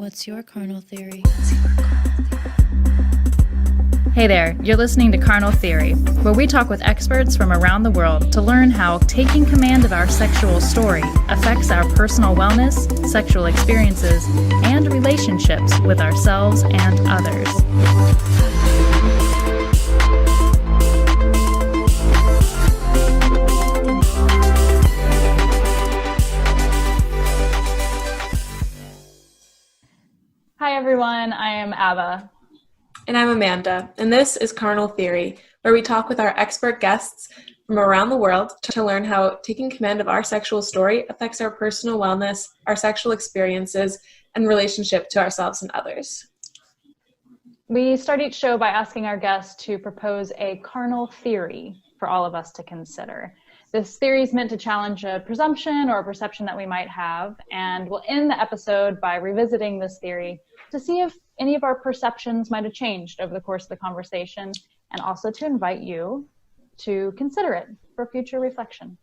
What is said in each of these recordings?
What's your carnal theory? Hey there, you're listening to Carnal Theory, where we talk with experts from around the world to learn how taking command of our sexual story affects our personal wellness, sexual experiences, and relationships with ourselves and others. Hi everyone, I am Abba. And I'm Amanda, and this is Carnal Theory, where we talk with our expert guests from around the world to learn how taking command of our sexual story affects our personal wellness, our sexual experiences, and relationship to ourselves and others. We start each show by asking our guests to propose a carnal theory for all of us to consider. This theory is meant to challenge a presumption or a perception that we might have, and we'll end the episode by revisiting this theory to see if any of our perceptions might have changed over the course of the conversation, and also to invite you to consider it for future reflection.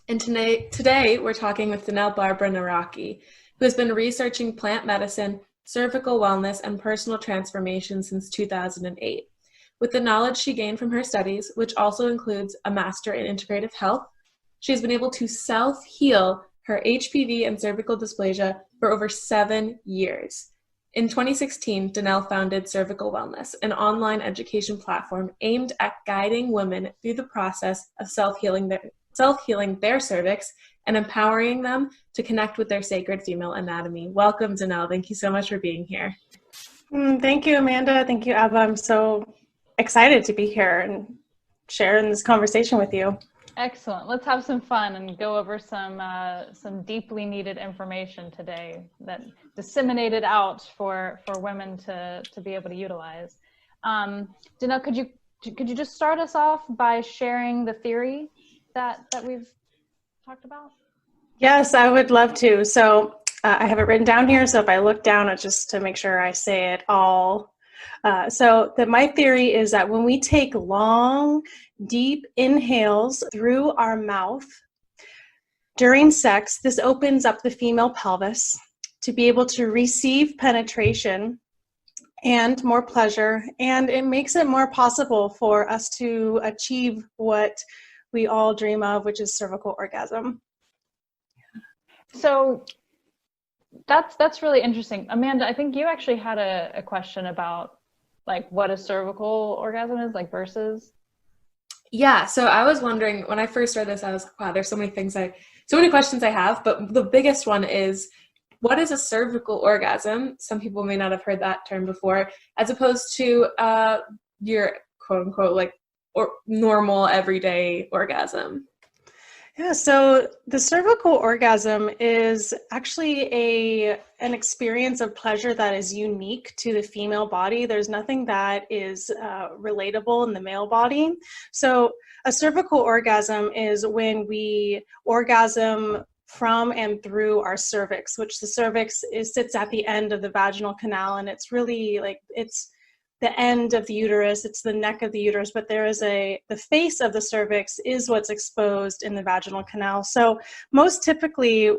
And today we're talking with Denell Barbara Nawrocki, who has been researching plant medicine, cervical wellness, and personal transformation since 2008. With the knowledge she gained from her studies, which also includes a master in integrative health, she has been able to self-heal her HPV and cervical dysplasia for over 7 years. In 2016, Denell founded Cervical Wellness, an online education platform aimed at guiding women through the process of self-healing their cervix and empowering them to connect with their sacred female anatomy. Welcome, Denell. Thank you so much for being here. Thank you, Amanda. Thank you, Abba. I'm so excited to be here and share in this conversation with you. Excellent. Let's have some fun and go over some deeply needed information today that disseminated out for women to be able to utilize. Denell, could you just start us off by sharing the theory that we've talked about? Yes, I would love to. So I have it written down here. So if I look down, it's just to make sure I say it all. My theory is that when we take long, deep inhales through our mouth during sex, this opens up the female pelvis to be able to receive penetration and more pleasure, and it makes it more possible for us to achieve what we all dream of, which is cervical orgasm. So that's really interesting. Amanda, I think you actually had a question about like what a cervical orgasm is, like versus. Yeah, so I was wondering when I first read this, I was like, wow, there's so many questions I have, but the biggest one is, what is a cervical orgasm? Some people may not have heard that term before, as opposed to your quote unquote or normal everyday orgasm. Yeah, so the cervical orgasm is actually an experience of pleasure that is unique to the female body. There's nothing that is relatable in the male body. So a cervical orgasm is when we orgasm from and through our cervix, which the cervix sits at the end of the vaginal canal, and it's really it's the end of the uterus, it's the neck of the uterus, but there is the face of the cervix is what's exposed in the vaginal canal. So most typically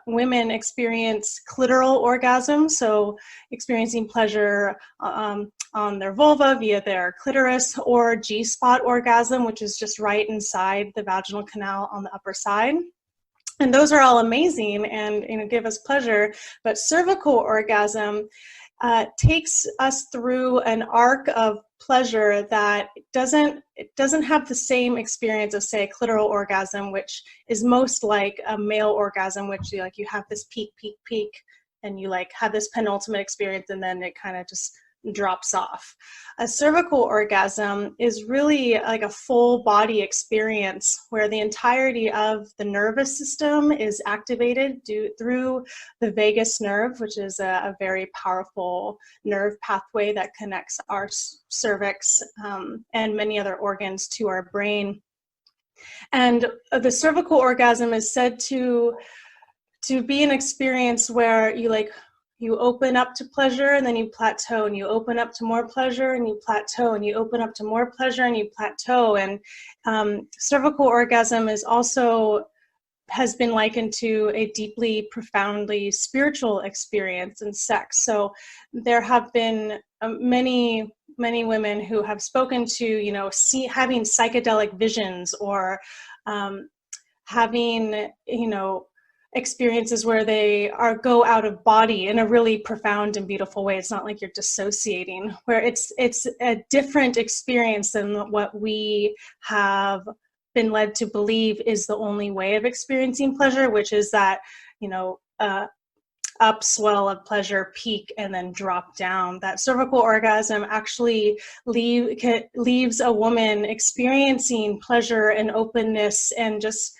women experience clitoral orgasms, so experiencing pleasure on their vulva via their clitoris, or G-spot orgasm, which is just right inside the vaginal canal on the upper side. And those are all amazing and give us pleasure, but cervical orgasm takes us through an arc of pleasure that doesn't have the same experience of, say, a clitoral orgasm, which is most like a male orgasm, which you have this peak, and you have this penultimate experience, and then it kind of just drops off. A cervical orgasm is really like a full body experience where the entirety of the nervous system is activated through the vagus nerve, which is a very powerful nerve pathway that connects our cervix and many other organs to our brain. And the cervical orgasm is said to be an experience where you open up to pleasure and then you plateau, and you open up to more pleasure and you plateau, and you open up to more pleasure and you plateau. And cervical orgasm is also has been likened to a deeply, profoundly spiritual experience in sex. So there have been many women who have spoken to, having psychedelic visions, or having, experiences where they go out of body in a really profound and beautiful way. It's not like you're dissociating, where it's a different experience than what we have been led to believe is the only way of experiencing pleasure, which is that, upswell of pleasure, peak, and then drop down. That cervical orgasm actually leaves a woman experiencing pleasure and openness and just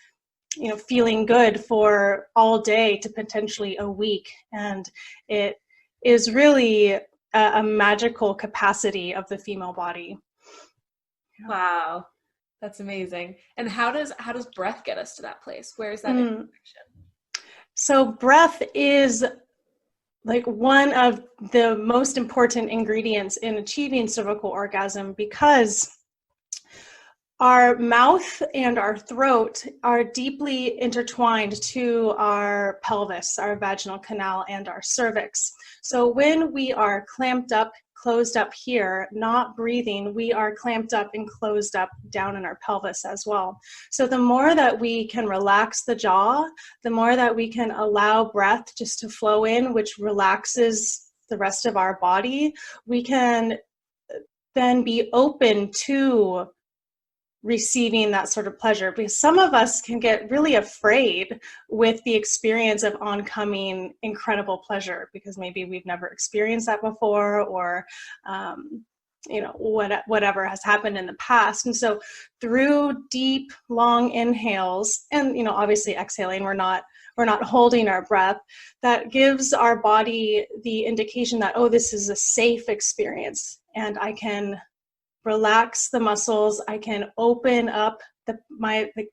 feeling good for all day to potentially a week. And it is really a magical capacity of the female body. Wow. That's amazing. And how does breath get us to that place? Where is that connection? So breath is like one of the most important ingredients in achieving cervical orgasm, because our mouth and our throat are deeply intertwined to our pelvis, our vaginal canal, and our cervix. So when we are clamped up, closed up here, not breathing, we are clamped up and closed up down in our pelvis as well. So the more that we can relax the jaw, the more that we can allow breath just to flow in, which relaxes the rest of our body, we can then be open to receiving that sort of pleasure. Because some of us can get really afraid with the experience of oncoming incredible pleasure, because maybe we've never experienced that before, or whatever has happened in the past. And so through deep, long inhales, and obviously exhaling, we're not holding our breath, that gives our body the indication that, oh, this is a safe experience, and I can relax the muscles. I can open up the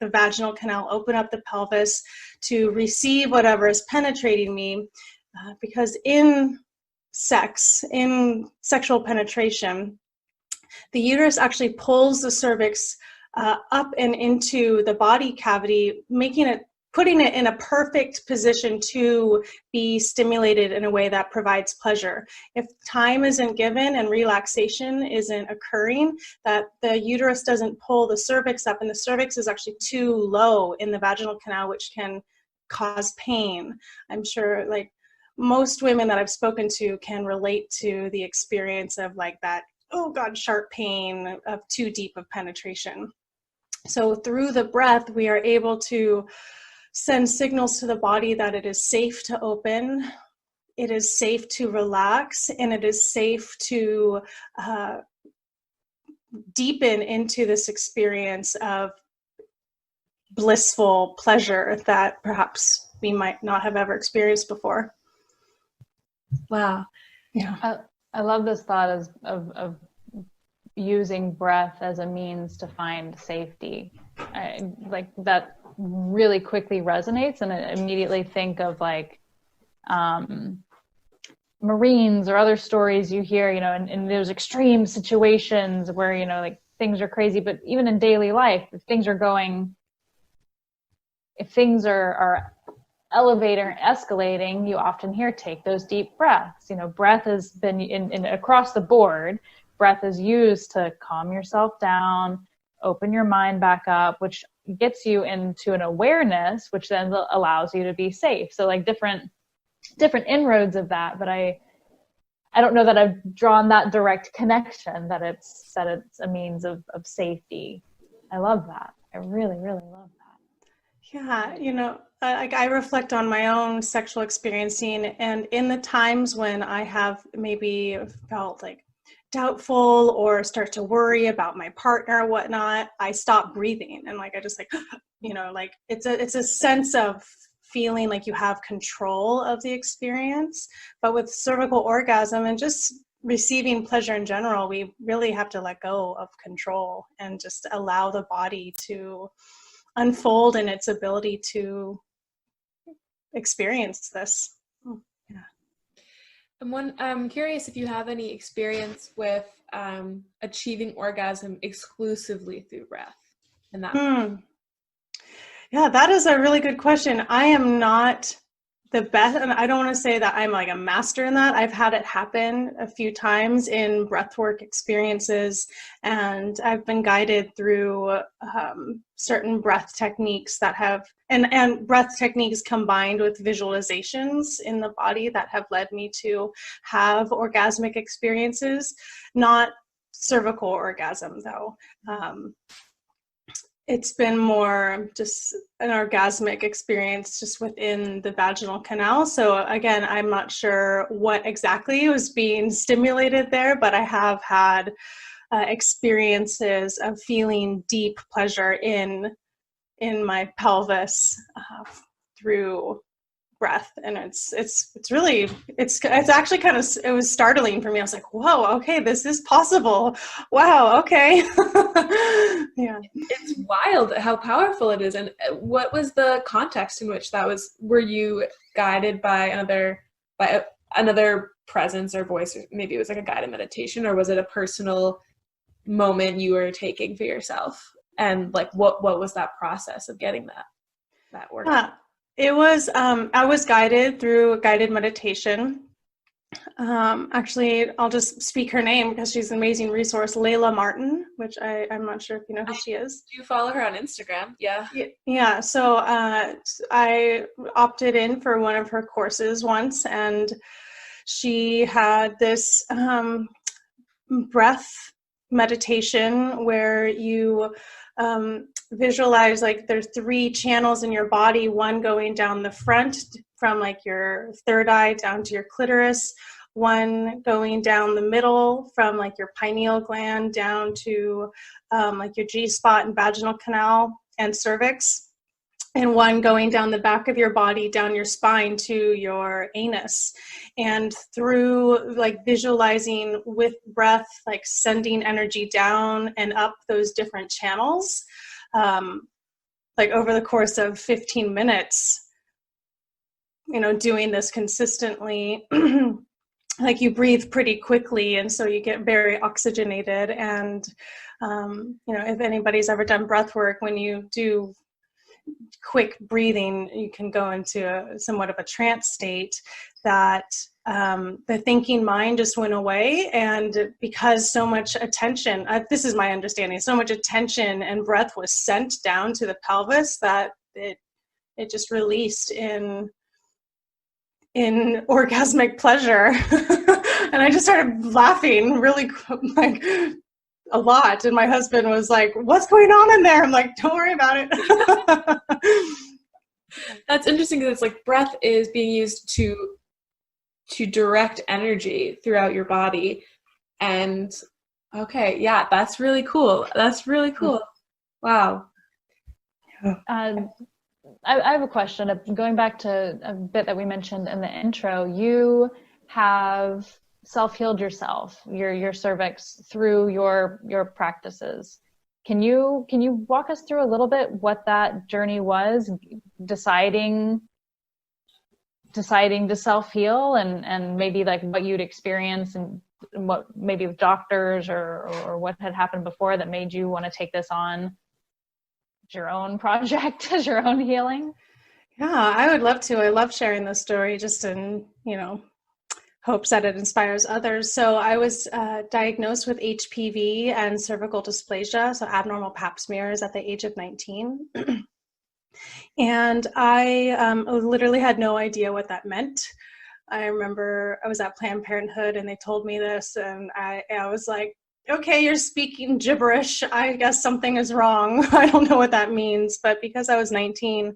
vaginal canal, open up the pelvis to receive whatever is penetrating me, because in sexual penetration, the uterus actually pulls the cervix up and into the body cavity, putting it in a perfect position to be stimulated in a way that provides pleasure. If time isn't given and relaxation isn't occurring, that the uterus doesn't pull the cervix up, and the cervix is actually too low in the vaginal canal, which can cause pain. I'm sure most women that I've spoken to can relate to the experience of that, oh God, sharp pain of too deep of penetration. So through the breath, we are able to send signals to the body that it is safe to open, it is safe to relax, and it is safe to deepen into this experience of blissful pleasure that perhaps we might not have ever experienced before. Wow. Yeah. I love this thought of using breath as a means to find safety. That really quickly resonates, and I immediately think of Marines or other stories you hear, in those extreme situations where, things are crazy, but even in daily life, if things are elevating or escalating, you often hear, take those deep breaths. Breath has been in across the board, breath is used to calm yourself down, open your mind back up, which gets you into an awareness, which then allows you to be safe. So different inroads of that, but I don't know that I've drawn that direct connection that it's a means of safety. I love that. I really, really love that. Yeah, I reflect on my own sexual experiencing, and in the times when I have maybe felt doubtful or start to worry about my partner or whatnot, I stop breathing, and I just it's a sense of feeling like you have control of the experience. But with cervical orgasm and just receiving pleasure in general, we really have to let go of control and just allow the body to unfold in its ability to experience this. I'm curious if you have any experience with achieving orgasm exclusively through breath. And that Yeah, that is a really good question. I am not the best, and I don't want to say that I'm like a master in that. I've had it happen a few times in breathwork experiences, and I've been guided through certain breath techniques that have, and breath techniques combined with visualizations in the body that have led me to have orgasmic experiences, not cervical orgasm though. It's been more just an orgasmic experience just within the vaginal canal. So again, I'm not sure what exactly was being stimulated there, but I have had experiences of feeling deep pleasure in my pelvis through breath, and it's really it's actually kind of, it was startling for me. I was like, whoa, okay, this is possible. Wow, okay. Yeah, It's wild how powerful it is. And what was the context in which that was? Were you guided by another presence or voice, or maybe it was like a guided meditation, or was it a personal moment you were taking for yourself? And like what was that process of getting that work? It was, I was guided through a guided meditation. Actually, I'll just speak her name because she's an amazing resource, Layla Martin, which I'm not sure if you know who she is. Do you follow her on Instagram? Yeah. Yeah. So I opted in for one of her courses once, and she had this breath meditation where you visualize like there's 3 channels in your body, one going down the front from like your third eye down to your clitoris, one going down the middle from like your pineal gland down to like your G-spot and vaginal canal and cervix, and one going down the back of your body, down your spine to your anus. And through like visualizing with breath, like sending energy down and up those different channels, like over the course of 15 minutes, doing this consistently, like you breathe pretty quickly, and so you get very oxygenated. And if anybody's ever done breath work, when you do quick breathing, you can go into somewhat of a trance state that the thinking mind just went away. And because so much attention, this is my understanding, so much attention and breath was sent down to the pelvis that it just released in orgasmic pleasure. And I just started laughing really like a lot, and my husband was like, what's going on in there? I'm like, don't worry about it. That's interesting because it's like breath is being used to direct energy throughout your body. And okay, yeah, that's really cool. Wow. I have a question. Going back to a bit that we mentioned in the intro, you have self-healed yourself, your cervix, through your practices. Can you walk us through a little bit what that journey was, deciding to self-heal, and maybe like what you'd experienced and what maybe with doctors or what had happened before that made you want to take this on as your own project, as your own healing? Yeah, I would love to. I love sharing this story just in, hopes that it inspires others. So I was diagnosed with HPV and cervical dysplasia, so abnormal pap smears, at the age of 19. And I literally had no idea what that meant. I remember I was at Planned Parenthood and they told me this, and I was like, okay, you're speaking gibberish. I guess something is wrong. I don't know what that means. But because I was 19,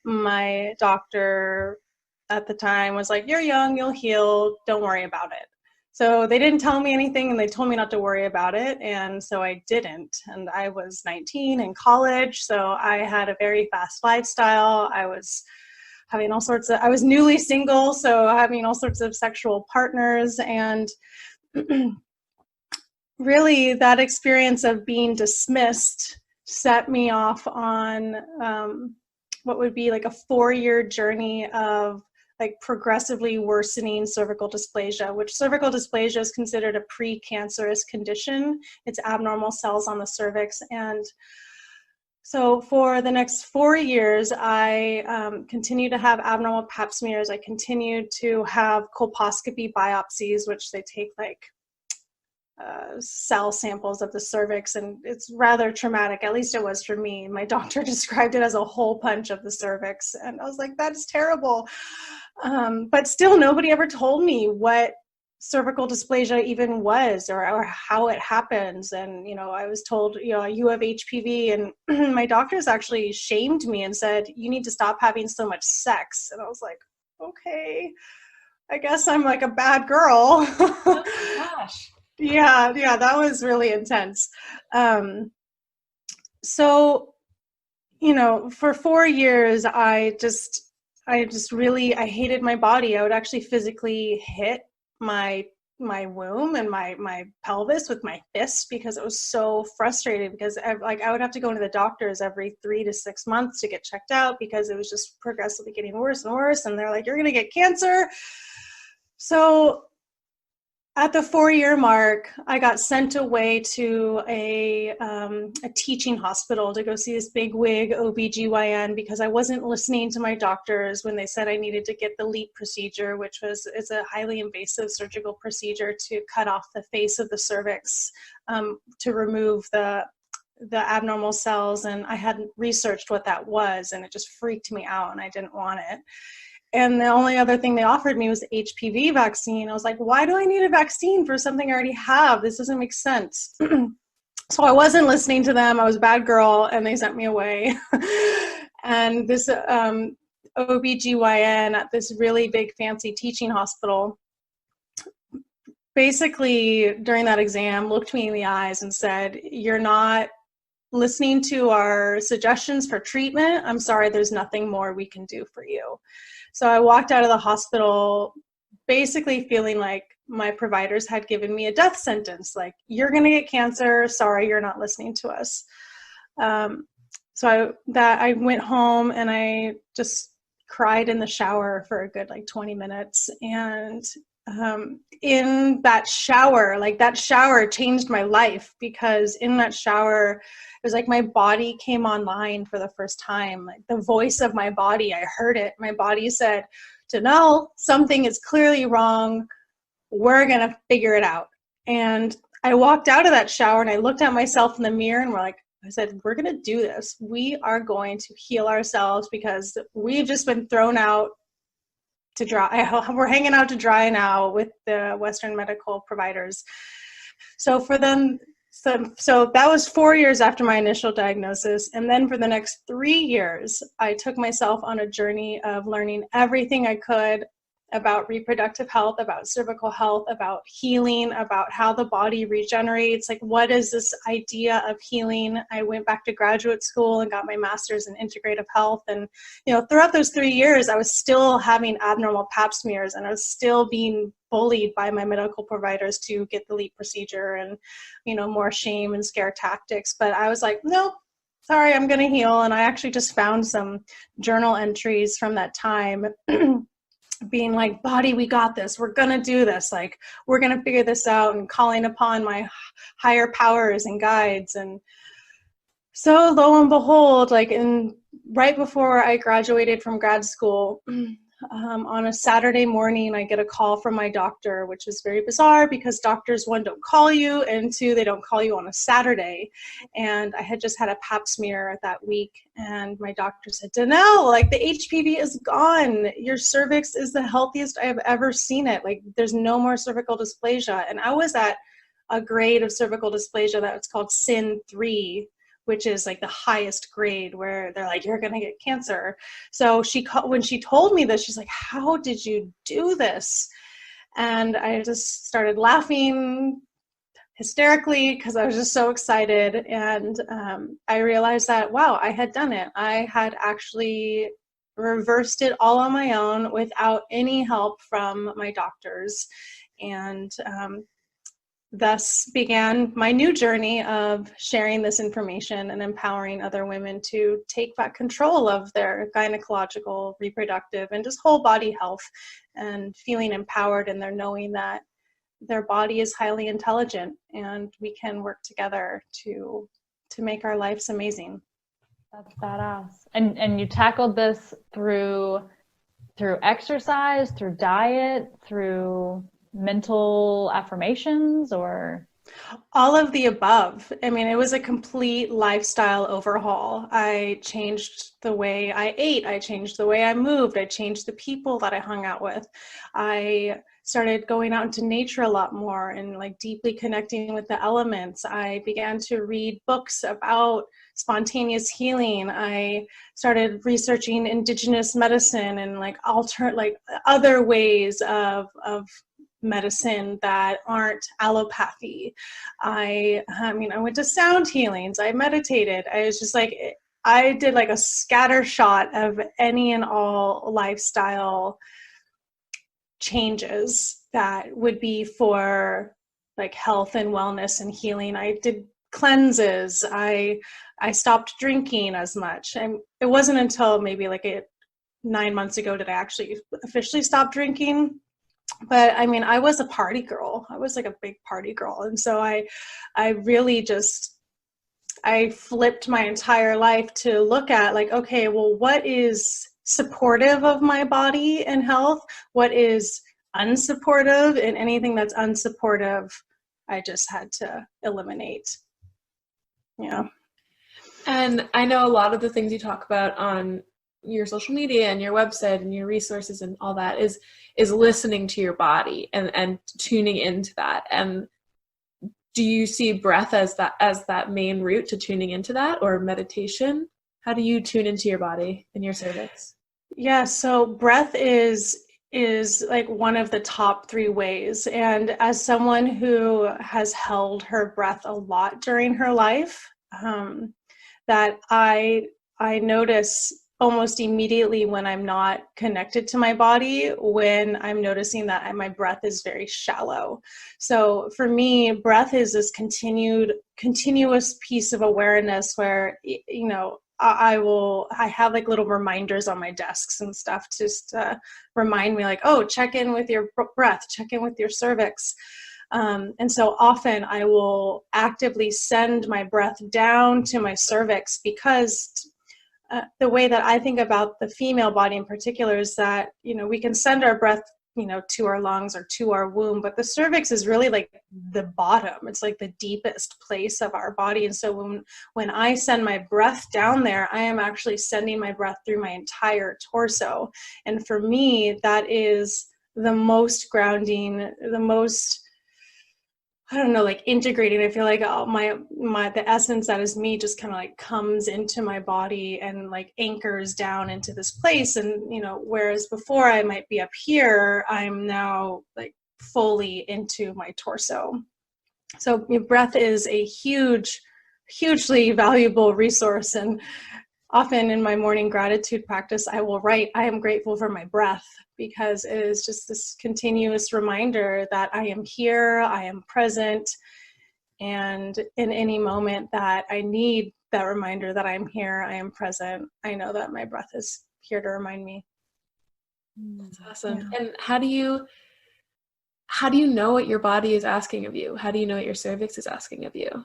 my doctor at the time was like, you're young, you'll heal, don't worry about it. So they didn't tell me anything, and they told me not to worry about it, and so I didn't. And I was 19 in college, so I had a very fast lifestyle. I was having I was newly single, so having all sorts of sexual partners, and really that experience of being dismissed set me off on what would be like a 4-year journey of like progressively worsening cervical dysplasia, which cervical dysplasia is considered a precancerous condition. It's abnormal cells on the cervix. And So for the next 4 years, I continued to have abnormal pap smears. I continued to have colposcopy biopsies, which they take like cell samples of the cervix, and it's rather traumatic. At least it was for me. My doctor described it as a hole punch of the cervix, and I was like, that is terrible. But still, nobody ever told me what cervical dysplasia even was, or how it happens. And I was told, you have HPV, and my doctors actually shamed me and said, you need to stop having so much sex. And I was like, okay, I guess I'm like a bad girl. Oh my gosh. Yeah, that was really intense. So, for 4 years, I hated my body. I would actually physically hit my womb and my pelvis with my fists because it was so frustrating, because I would have to go into the doctors every 3 to 6 months to get checked out because it was just progressively getting worse and worse. And they're like, you're going to get cancer. So at the 4-year mark, I got sent away to a teaching hospital to go see this bigwig OBGYN because I wasn't listening to my doctors when they said I needed to get the LEAP procedure, which is a highly invasive surgical procedure to cut off the face of the cervix to remove the abnormal cells. And I hadn't researched what that was, and it just freaked me out, and I didn't want it. And the only other thing they offered me was the HPV vaccine. I was like, why do I need a vaccine for something I already have? This doesn't make sense. So I wasn't listening to them. I was a bad girl, and they sent me away. And this OBGYN at this really big fancy teaching hospital basically during that exam looked me in the eyes and said, you're not listening to our suggestions for treatment. I'm sorry, there's nothing more we can do for you. So I walked out of the hospital basically feeling like my providers had given me a death sentence, like, you're going to get cancer. Sorry, you're not listening to us. So I went home and I just cried in the shower for a good 20 minutes. And in that shower changed my life, because in that shower, it was like my body came online for the first time. Like the voice of my body, I heard it. My body said, Denell, something is clearly wrong. We're going to figure it out. And I walked out of that shower and I looked at myself in the mirror, and I said, we're going to do this. We are going to heal ourselves, because we've just been thrown out to dry. We're hanging out to dry now with the Western medical providers. So that was 4 years after my initial diagnosis. And then for the next 3 years, I took myself on a journey of learning everything I could about reproductive health, about cervical health, about healing, about how the body regenerates. Like, what is this idea of healing? I went back to graduate school and got my master's in integrative health. And, throughout those 3 years, I was still having abnormal pap smears, and I was still being bullied by my medical providers to get the LEAP procedure and, more shame and scare tactics. But I was like, nope, sorry, I'm going to heal. And I actually just found some journal entries from that time being like, body, we got this. We're going to do this. Like, we're going to figure this out, and calling upon my higher powers and guides. And so lo and behold, right before I graduated from grad school, on a Saturday morning, I get a call from my doctor, which is very bizarre because doctors, one, don't call you, and two, they don't call you on a Saturday. And I had just had a pap smear that week, and my doctor said, Denell, the HPV is gone. Your cervix is the healthiest I have ever seen it. There's no more cervical dysplasia. And I was at a grade of cervical dysplasia that's called SIN 3, which is the highest grade, where they're like, you're going to get cancer. So when she told me this, she's like, how did you do this? And I just started laughing hysterically because I was just so excited. And I realized that, wow, I had done it. I had actually reversed it all on my own without any help from my doctors. And thus began my new journey of sharing this information and empowering other women to take back control of their gynecological, reproductive, and just whole body health, and feeling empowered in their knowing that their body is highly intelligent and we can work together to make our lives amazing. That's badass. And you tackled this through exercise, through diet, through mental affirmations, or all of the above. I mean, it was a complete lifestyle overhaul. I changed the way I ate. I changed the way I moved. I changed the people that I hung out with. I started going out into nature a lot more and like deeply connecting with the elements. I began to read books about spontaneous healing. I started researching indigenous medicine and like other ways of medicine that aren't allopathy. I mean, I went to sound healings. I meditated. I was just like, I did like a scatter shot of any and all lifestyle changes that would be for like health and wellness and healing. I did cleanses. I stopped drinking as much. And it wasn't until maybe 9 months ago that I actually officially stopped drinking. But I mean, I was a party girl. I was like a big party girl. And so I really just, I flipped my entire life to look at like, okay, well, what is supportive of my body and health? What is unsupportive? And anything that's unsupportive, I just had to eliminate. Yeah. And I know a lot of the things you talk about on your social media and your website and your resources and all that is listening to your body and tuning into that. And do you see breath as that main route to tuning into that, or meditation? How do you tune into your body and your cervix? Yeah, so breath is like one of the top 3 ways. And as someone who has held her breath a lot during her life, that I notice almost immediately when I'm not connected to my body, when I'm noticing that my breath is very shallow. So for me, breath is this continuous piece of awareness where, you know, I have like little reminders on my desks and stuff just to remind me like, oh, check in with your breath, check in with your cervix. And so often I will actively send my breath down to my cervix because the way that I think about the female body in particular is that, you know, we can send our breath, you know, to our lungs or to our womb, but the cervix is really like the bottom. It's like the deepest place of our body. And so when I send my breath down there, I am actually sending my breath through my entire torso. And for me, that is the most grounding, the most, I don't know, like integrating. I feel like the essence that is me just kind of like comes into my body and like anchors down into this place. And, you know, whereas before I might be up here, I'm now like fully into my torso. So breath is a hugely valuable resource. And often in my morning gratitude practice, I will write, I am grateful for my breath, because it is just this continuous reminder that I am here, I am present, and in any moment that I need that reminder that I'm here, I am present, I know that my breath is here to remind me. That's awesome. Yeah. And how do you know what your body is asking of you? How do you know what your cervix is asking of you?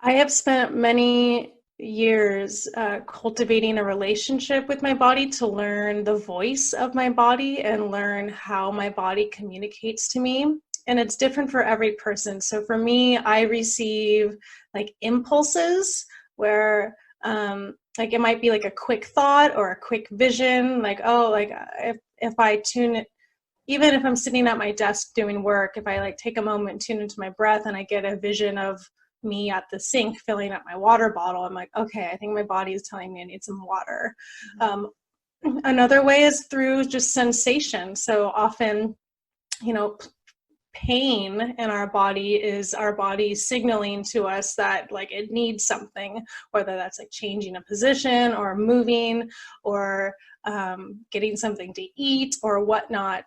I have spent many years cultivating a relationship with my body to learn the voice of my body and learn how my body communicates to me. And it's different for every person. So for me, I receive like impulses where like it might be like a quick thought or a quick vision, like, oh, like if I tune it, even if I'm sitting at my desk doing work, if I like take a moment and tune into my breath and I get a vision of me at the sink filling up my water bottle, I'm like, okay, I think my body is telling me I need some water. Another way is through just sensation. So often, you know, pain in our body is our body signaling to us that like it needs something, whether that's like changing a position or moving or getting something to eat or whatnot.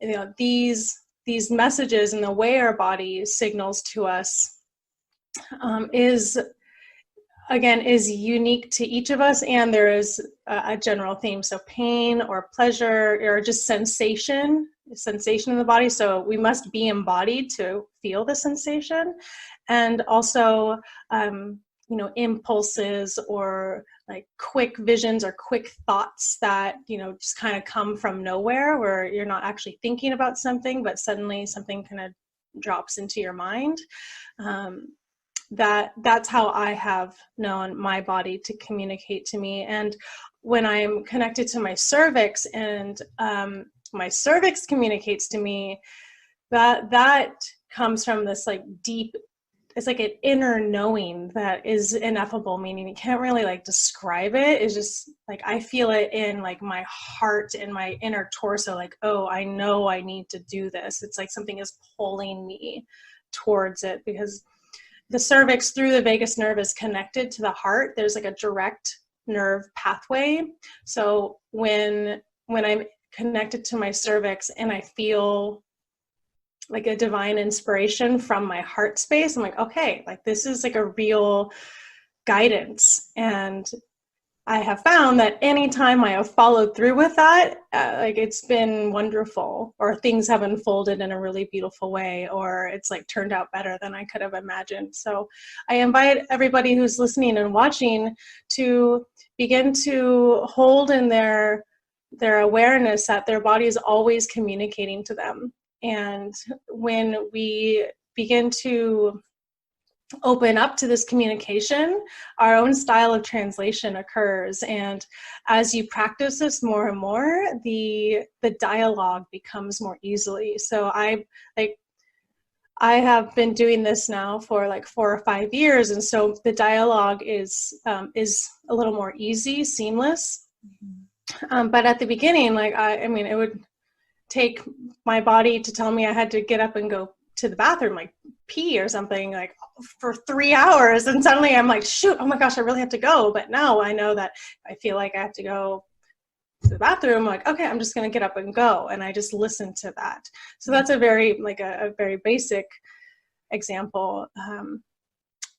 You know, these messages and the way our body signals to us is again, is unique to each of us, and there is a general theme. So pain or pleasure or just sensation in the body. So we must be embodied to feel the sensation. And also, impulses or like quick visions or quick thoughts that, just kind of come from nowhere, where you're not actually thinking about something, but suddenly something kind of drops into your mind. That's how I have known my body to communicate to me. And when I'm connected to my cervix and my cervix communicates to me, that comes from this like deep, it's like an inner knowing that is ineffable, meaning you can't really like describe it. It's just like I feel it in like my heart and my inner torso, like, oh, I know I need to do this. It's like something is pulling me towards it, because the cervix through the vagus nerve is connected to the heart. There's like a direct nerve pathway. So when I'm connected to my cervix and I feel like a divine inspiration from my heart space, I'm like, okay, like this is like a real guidance. And I have found that anytime I have followed through with that, like it's been wonderful, or things have unfolded in a really beautiful way, or it's like turned out better than I could have imagined. So I invite everybody who's listening and watching to begin to hold in their awareness that their body is always communicating to them. And when we begin to open up to this communication, our own style of translation occurs. And as you practice this more and more, the dialogue becomes more easily. So I have been doing this now for like 4 or 5 years, and so the dialogue is a little more easy, seamless. But at the beginning, like I mean, it would take my body to tell me I had to get up and go to the bathroom, like pee or something, like for 3 hours. And suddenly I'm like, shoot, oh my gosh, I really have to go. But now I know that I feel like I have to go to the bathroom, I'm like, okay, I'm just going to get up and go. And I just listen to that. So that's a very basic example.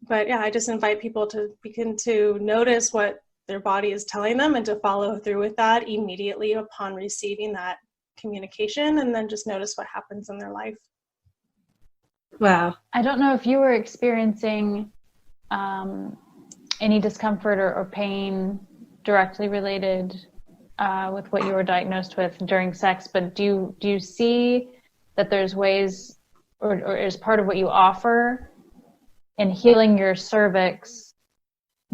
But yeah, I just invite people to begin to notice what their body is telling them and to follow through with that immediately upon receiving that communication, and then just notice what happens in their life. Wow. I don't know if you were experiencing any discomfort or pain directly related with what you were diagnosed with during sex, but do you see that there's ways, or is part of what you offer in healing your cervix,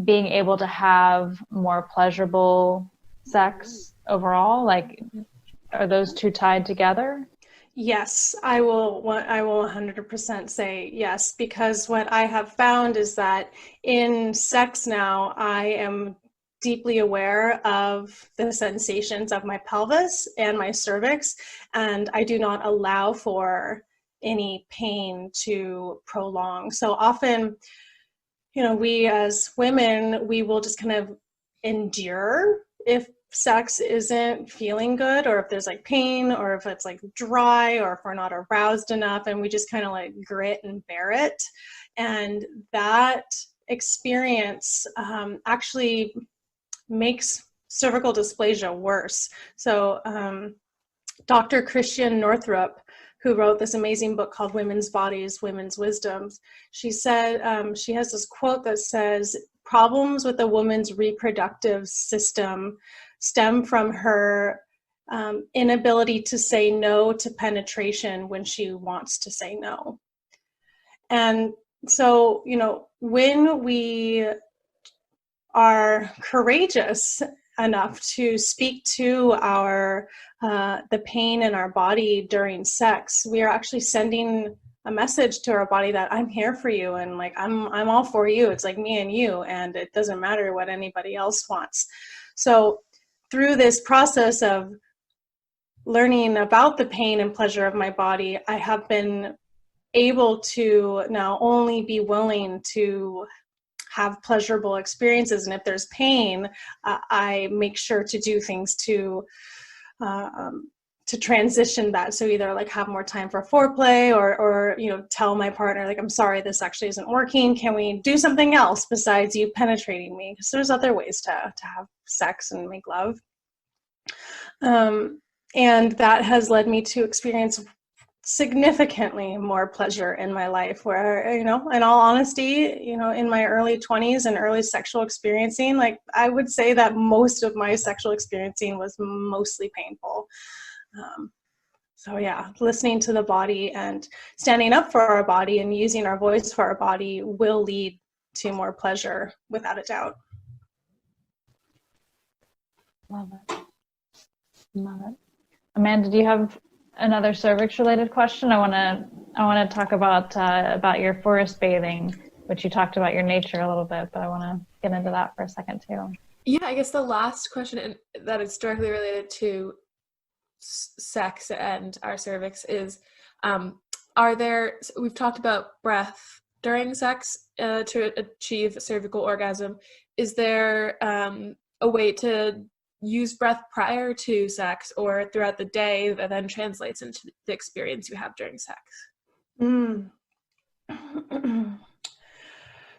being able to have more pleasurable sex overall? Like, are those two tied together? Yes, I will 100% say yes, because what I have found is that in sex now, I am deeply aware of the sensations of my pelvis and my cervix, and I do not allow for any pain to prolong. So often, we as women, we will just kind of endure if sex isn't feeling good, or if there's like pain, or if it's like dry, or if we're not aroused enough, and we just kind of like grit and bear it. And that experience actually makes cervical dysplasia worse. So Dr. Christian Northrup, who wrote this amazing book called Women's Bodies, Women's Wisdoms, she said, she has this quote that says, problems with a woman's reproductive system stem from her inability to say no to penetration when she wants to say no. And so, when we are courageous enough to speak to our the pain in our body during sex, we are actually sending a message to our body that I'm here for you, and like I'm all for you. It's like me and you, and it doesn't matter what anybody else wants. So through this process of learning about the pain and pleasure of my body, I have been able to now only be willing to have pleasurable experiences. And if there's pain, I make sure to do things to to transition that. So either like have more time for foreplay or, you know, tell my partner, like, I'm sorry, this actually isn't working. Can we do something else besides you penetrating me? Because there's other ways to have sex and make love. And that has led me to experience significantly more pleasure in my life, where, you know, in all honesty, you know, in my early 20s and early sexual experiencing, like I would say that most of my sexual experiencing was mostly painful. So yeah, listening to the body and standing up for our body and using our voice for our body will lead to more pleasure, without a doubt. Love it. Love it. Amanda, do you have another cervix related question? I want to talk about your forest bathing, which you talked about your nature a little bit, but I want to get into that for a second too. Yeah, I guess the last question that is directly related to sex and our cervix is, we've talked about breath during sex to achieve cervical orgasm. Is there a way to use breath prior to sex or throughout the day that then translates into the experience you have during sex?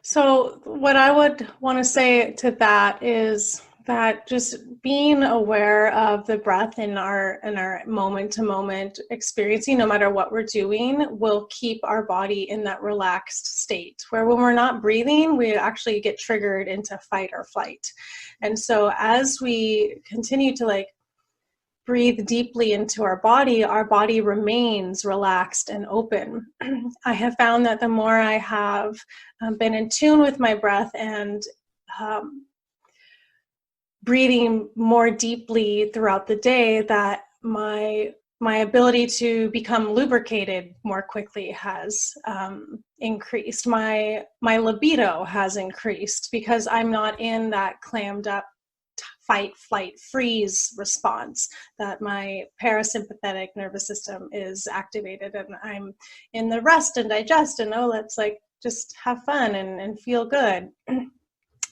So what I would want to say to that is that just being aware of the breath in our moment to moment experiencing, no matter what we're doing, will keep our body in that relaxed state, where when we're not breathing, we actually get triggered into fight or flight. And so as we continue to like breathe deeply into our body remains relaxed and open. I have found that the more I have been in tune with my breath and breathing more deeply throughout the day, that my ability to become lubricated more quickly has increased. My libido has increased because I'm not in that clammed up fight, flight, freeze response, that my parasympathetic nervous system is activated and I'm in the rest and digest and, oh, let's like just have fun and feel good.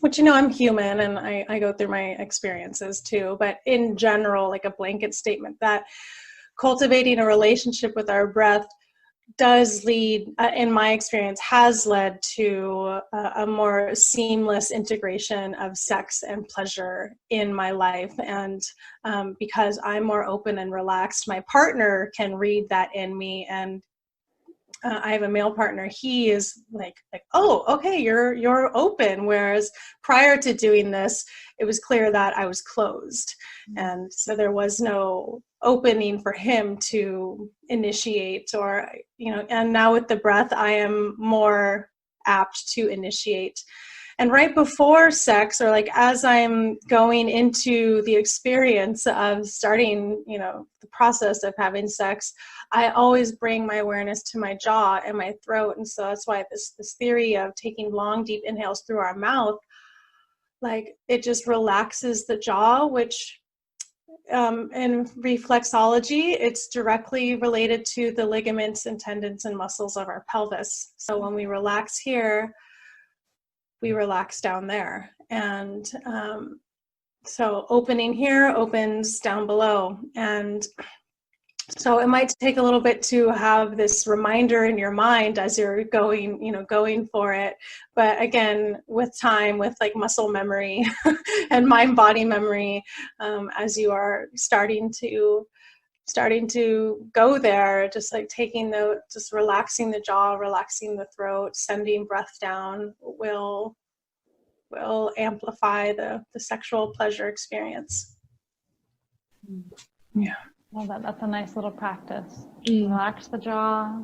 Which, you know, I'm human and I go through my experiences too, but in general, like a blanket statement, that cultivating a relationship with our breath does lead, in my experience, has led to a more seamless integration of sex and pleasure in my life. And because I'm more open and relaxed, my partner can read that in me. And I have a male partner. He is like, oh, okay, you're open. Whereas prior to doing this, it was clear that I was closed, and so there was no opening for him to initiate, or you know. And now with the breath, I am more apt to initiate. And right before sex, or like as I'm going into the experience of starting, you know, the process of having sex, I always bring my awareness to my jaw and my throat. And so that's why this theory of taking long, deep inhales through our mouth, like it just relaxes the jaw, which in reflexology, it's directly related to the ligaments and tendons and muscles of our pelvis. So when we relax here, we relax down there. And so opening here opens down below. And so it might take a little bit to have this reminder in your mind as you're going, you know, going for it. But again, with time, with like muscle memory and mind body memory, as you are starting to go there, just like just relaxing the jaw, relaxing the throat, sending breath down will amplify the sexual pleasure experience. Yeah. Well, that's a nice little practice. Relax the jaw,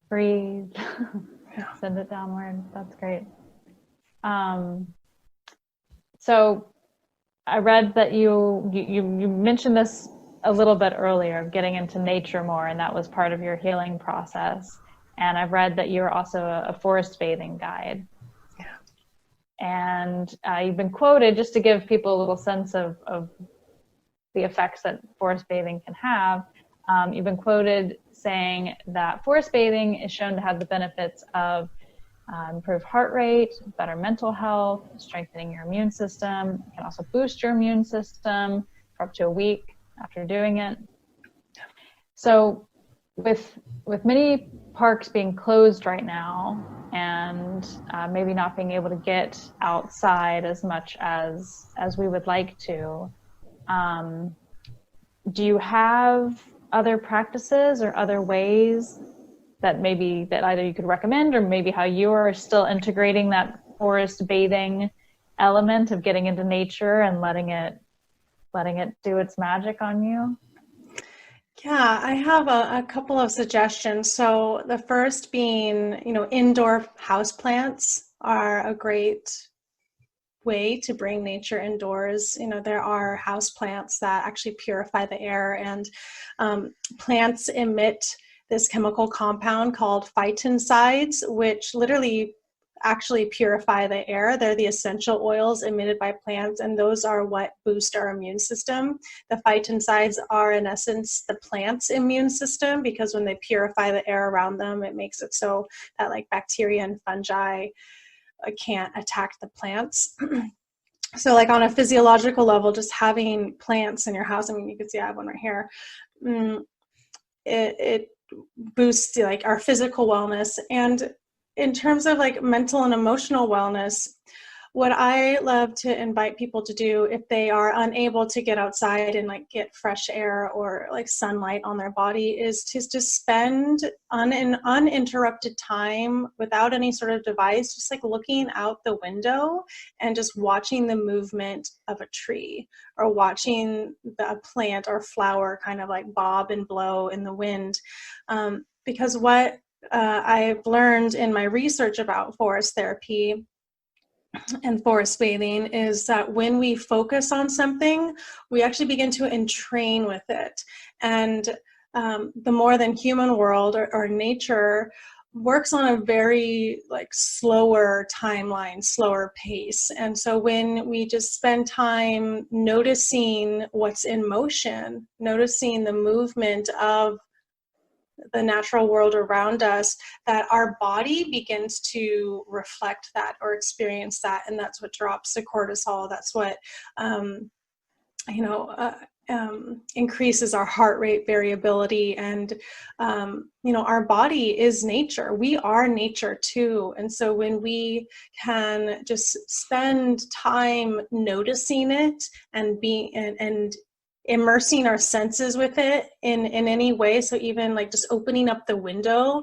breathe, send it downward. That's great. So I read that you mentioned this a little bit earlier, getting into nature more, and that was part of your healing process. And I've read that you're also a forest bathing guide. Yeah. And you've been quoted, just to give people a little sense of the effects that forest bathing can have. You've been quoted saying that forest bathing is shown to have the benefits of improved heart rate, better mental health, strengthening your immune system. It can also boost your immune system for up to a week, after doing it. So with many parks being closed right now and maybe not being able to get outside as much as we would like to, do you have other practices or other ways that maybe that either you could recommend, or maybe how you are still integrating that forest bathing element of getting into nature and letting it do its magic on you? Yeah, I have a couple of suggestions. So the first being, indoor houseplants are a great way to bring nature indoors. There are houseplants that actually purify the air, and plants emit this chemical compound called phytoncides, which literally actually purify the air. They're the essential oils emitted by plants, and those are what boost our immune system. The phytoncides are, in essence, the plant's immune system, because when they purify the air around them, it makes it so that like bacteria and fungi can't attack the plants. So like on a physiological level, just having plants in your house, I mean, you can see I have one right here, it boosts like our physical wellness. And in terms of like mental and emotional wellness, what I love to invite people to do if they are unable to get outside and like get fresh air or like sunlight on their body is to just spend an uninterrupted time without any sort of device, just like looking out the window and just watching the movement of a tree, or watching the plant or flower kind of like bob and blow in the wind. Because what I've learned in my research about forest therapy and forest bathing is that when we focus on something, we actually begin to entrain with it. And the more than human world or nature works on a very like slower timeline, slower pace. And so when we just spend time noticing what's in motion, noticing the movement of the natural world around us, that our body begins to reflect that or experience that, and that's what drops the cortisol. That's what increases our heart rate variability. And our body is nature. We are nature too. And so when we can just spend time noticing it and immersing our senses with it in any way. So even like just opening up the window,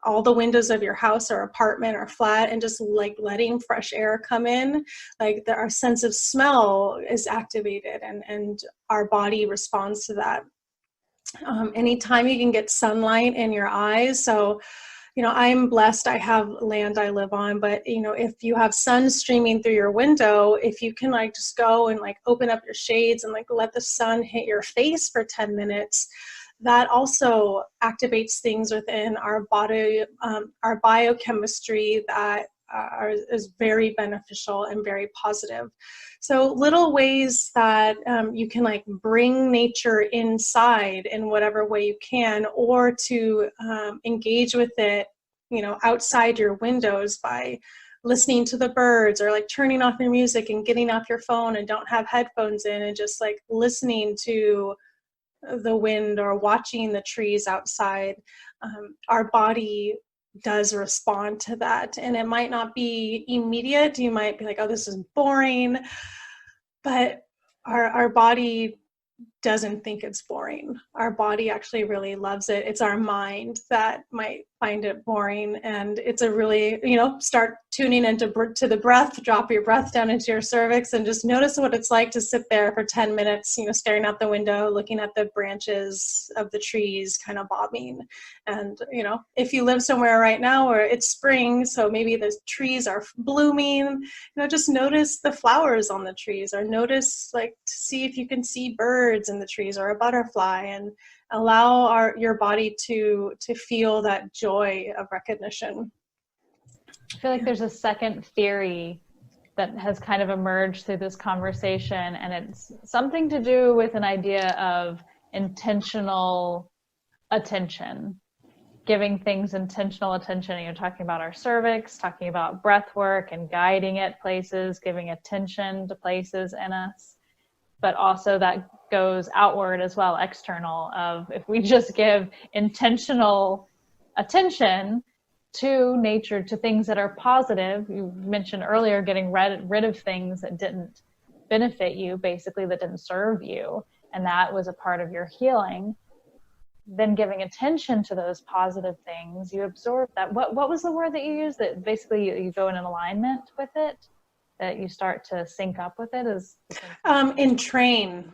all the windows of your house or apartment or flat, and just like letting fresh air come in, like our sense of smell is activated, and our body responds to that. Anytime you can get sunlight in your eyes. So I'm blessed. I have land I live on, but if you have sun streaming through your window, if you can like just go and like open up your shades and like let the sun hit your face for 10 minutes, that also activates things within our body, our biochemistry that is very beneficial and very positive. So little ways that you can like bring nature inside in whatever way you can, or to engage with it, outside your windows by listening to the birds, or like turning off your music and getting off your phone and don't have headphones in, and just like listening to the wind or watching the trees outside. Our body does respond to that, and it might not be immediate. You might be like, oh, this is boring, but our body doesn't think it's boring. Our body actually really loves it. It's our mind that might find it boring. And it's a really, start tuning into to the breath, drop your breath down into your cervix, and just notice what it's like to sit there for 10 minutes, staring out the window, looking at the branches of the trees kind of bobbing. And, if you live somewhere right now where it's spring, so maybe the trees are blooming, just notice the flowers on the trees, or notice, like, to see if you can see birds in the trees or a butterfly, and allow your body to feel that joy of recognition. I feel like there's a second theory that has kind of emerged through this conversation, and it's something to do with an idea of intentional attention, giving things intentional attention. You're talking about our cervix, talking about breath work and guiding it places, giving attention to places in us. but also that goes outward as well, external, of if we just give intentional attention to nature, to things that are positive. You mentioned earlier getting rid of things that didn't benefit you, basically, that didn't serve you, and that was a part of your healing. Then giving attention to those positive things, you absorb that. What was the word that you used? That basically you go in an alignment with it, that you start to sync up with it. Is entrain.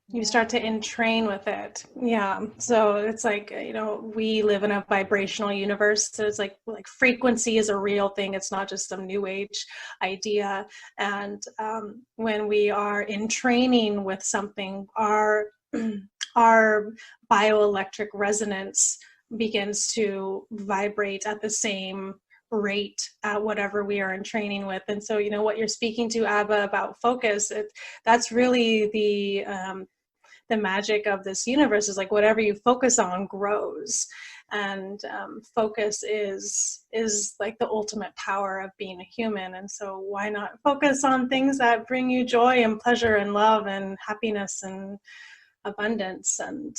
You start to entrain with it. Yeah. So it's like, we live in a vibrational universe. So it's like frequency is a real thing. It's not just some new age idea. And when we are in training with something, our bioelectric resonance begins to vibrate at the same rate at whatever we are in training with. And so, what you're speaking to, Abba, about focus, that's really the magic of this universe, is like whatever you focus on grows. And focus is like the ultimate power of being a human. And so why not focus on things that bring you joy and pleasure and love and happiness and abundance? And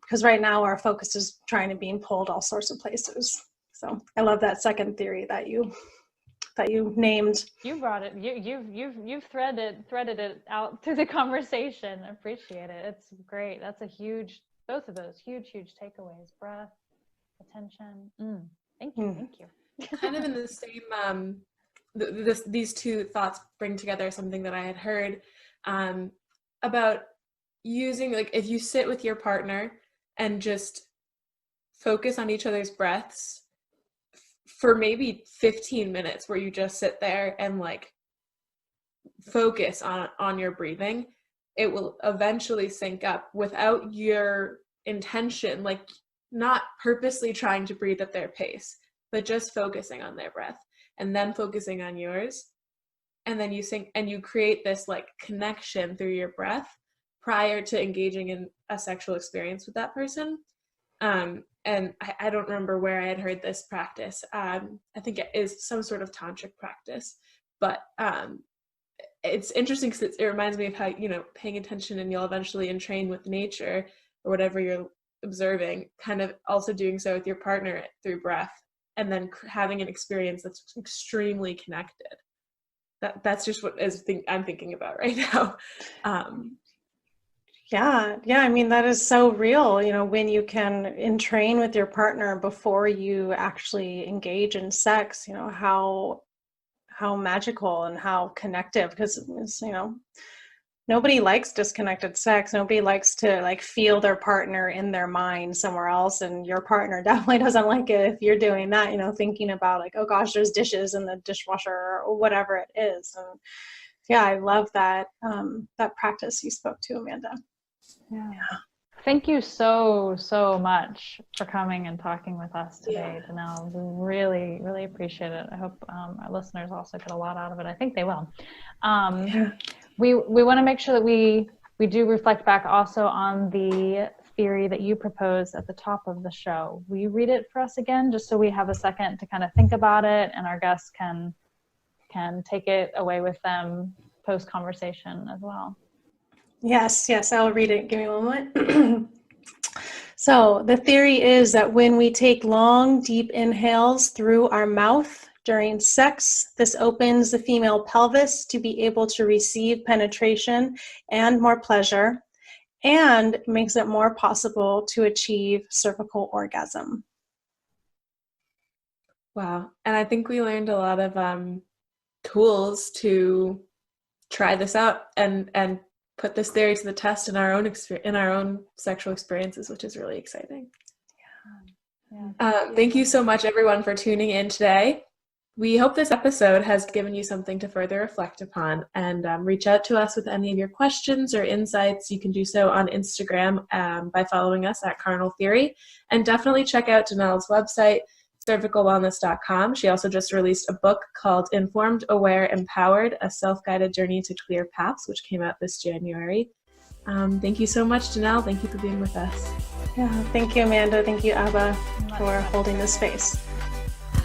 because right now our focus is trying to be pulled all sorts of places. So I love that second theory that you named. You brought it. You've threaded it out through the conversation. I appreciate it. It's great. That's both of those huge takeaways. Breath, attention. Thank you. Kind of in the same. These two thoughts bring together something that I had heard about using, like, if you sit with your partner and just focus on each other's breaths for maybe 15 minutes, where you just sit there and like focus on your breathing, it will eventually sync up without your intention, like not purposely trying to breathe at their pace, but just focusing on their breath and then focusing on yours. And then you sync and you create this like connection through your breath prior to engaging in a sexual experience with that person. And I don't remember where I had heard this practice. I think it is some sort of tantric practice, but it's interesting because it reminds me of how, paying attention, and you'll eventually entrain with nature or whatever you're observing, kind of also doing so with your partner through breath, and then having an experience that's extremely connected. That's just what I'm thinking about right now. Yeah. I mean, that is so real, when you can entrain with your partner before you actually engage in sex, how magical and how connective, because nobody likes disconnected sex. Nobody likes to like feel their partner in their mind somewhere else. And your partner definitely doesn't like it if you're doing that, thinking about like, oh gosh, there's dishes in the dishwasher or whatever it is. And yeah, I love that, that practice you spoke to, Amanda. Yeah. Thank you so much for coming and talking with us today, Denell. We really appreciate it. I hope our listeners also get a lot out of it. I think they will. We want to make sure that we do reflect back also on the theory that you proposed at the top of the show. Will you read it for us again, just so we have a second to kind of think about it, and our guests can take it away with them post-conversation as well? Yes, I'll read it. Give me one moment. So the theory is that when we take long, deep inhales through our mouth during sex, this opens the female pelvis to be able to receive penetration and more pleasure, and makes it more possible to achieve cervical orgasm. Wow. And I think we learned a lot of tools to try this out and put this theory to the test in our own sexual experiences, which is really exciting. Thank you so much, everyone, for tuning in today. We hope this episode has given you something to further reflect upon, and reach out to us with any of your questions or insights. You can do so on Instagram by following us at Carnal Theory, and definitely check out Denell's website, cervicalwellness.com. She also just released a book called Informed, Aware, Empowered, A Self-Guided Journey to Clear Paths, which came out this January. Thank you so much, Denell. Thank you for being with us. Yeah, thank you, Amanda. Thank you, Abba, for holding this space.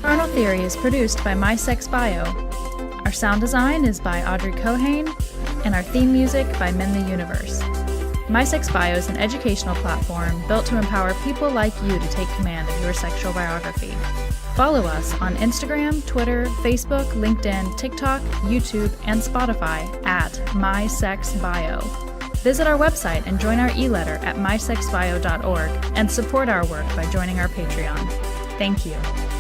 Carnal Theory is produced by My Sex Bio. Our sound design is by Audrey Cohane. and our theme music by Men the Universe. My Sex Bio is an educational platform built to empower people like you to take command of your sexual biography. Follow us on Instagram, Twitter, Facebook, LinkedIn, TikTok, YouTube, and Spotify at MySexBio. Visit our website and join our e-letter at mysexbio.org and support our work by joining our Patreon. Thank you.